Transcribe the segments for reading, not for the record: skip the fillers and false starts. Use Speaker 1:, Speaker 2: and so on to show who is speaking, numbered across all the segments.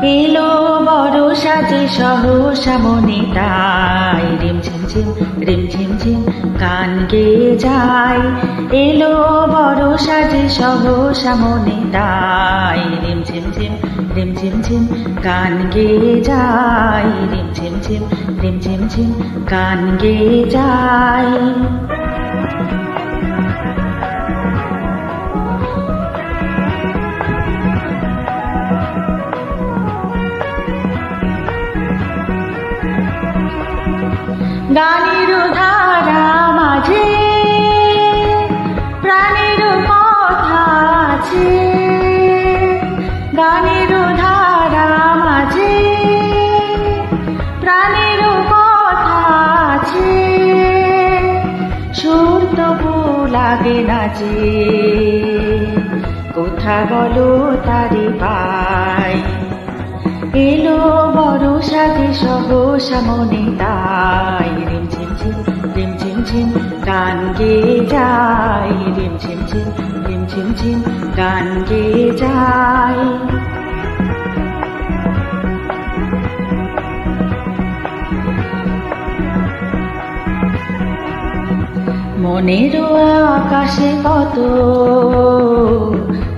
Speaker 1: এলো বড় সাজে সহসা মনে তাই রিম ঝিম ঝিম রিম ঝিম ঝিম গান গেয়ে যায়। এলো বড় সাজে সহসা মনে তাই রিম ঝিম ঝিম রিম ঝিম ঝিম গান গেয়ে যায়। রিম ঝিম ঝিম রিম ঝিম ঝিম গান গেয়ে যায়। গানের ধারা মাঝে প্রাণের কথা আছে। গানের ধারা মাঝে প্রাণের কথা আছে। সুর তবু লাগে না যে কোথা বলো তারে পাই। এলো বড় সাজে সহসা মনে তাই রিম ঝিম ঝিম রিম ঝিম ঝিম গান গেয়ে যায়। রিম ঝিম ঝিম রিম ঝিম ঝিম গান গেয়ে যায়। মনের আকাশে কত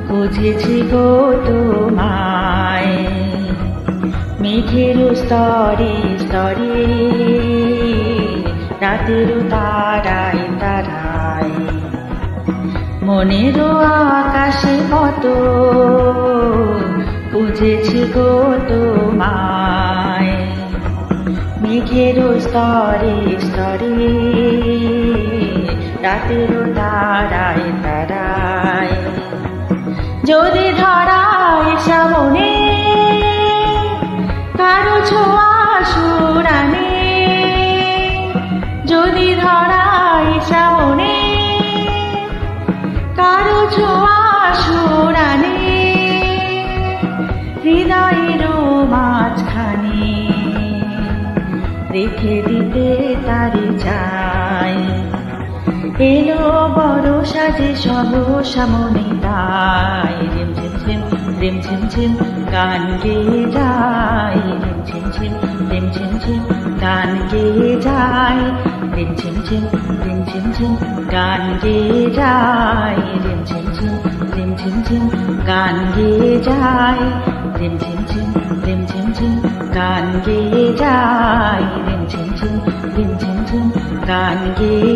Speaker 1: খুঁজেছি গো তোমায়। মেঘের স্তরে স্তরে রাতের তারায় তারায়। মনের আকাশে কত খুঁজেছি গো তোমায়। মেঘের স্তরে স্তরে রাতের তারায় তারায়। যদি ধরায় সামনে কারো ছোঁয়া সুরানে, যদি ধরায় সামনে কারো ছোঁয়া সুরানে, হৃদয়ের মাঝখানে রেখে দিতে তারে চাই। এলো বড় সাজে সহসা মনে তাই রিম ঝিম ঝিম রিম ঝিম ঝিম গান গেয়ে যায়। রিম ঝিম ঝিম রিম ঝিম ঝিম গান গেয়ে যায়। রিম ঝিম ঝিম রিম ঝিম ঝিম গান গেয়ে যায়। রিম ঝিম ঝিম রিম ঝিম ঝিম গান গেয়ে যায়। রিম ঝিম ঝিম রিম ঝিম ঝিম গান গেয়ে যায়। রিম ঝিম ঝিম রিম ঝিম ঝিম গান গেয়ে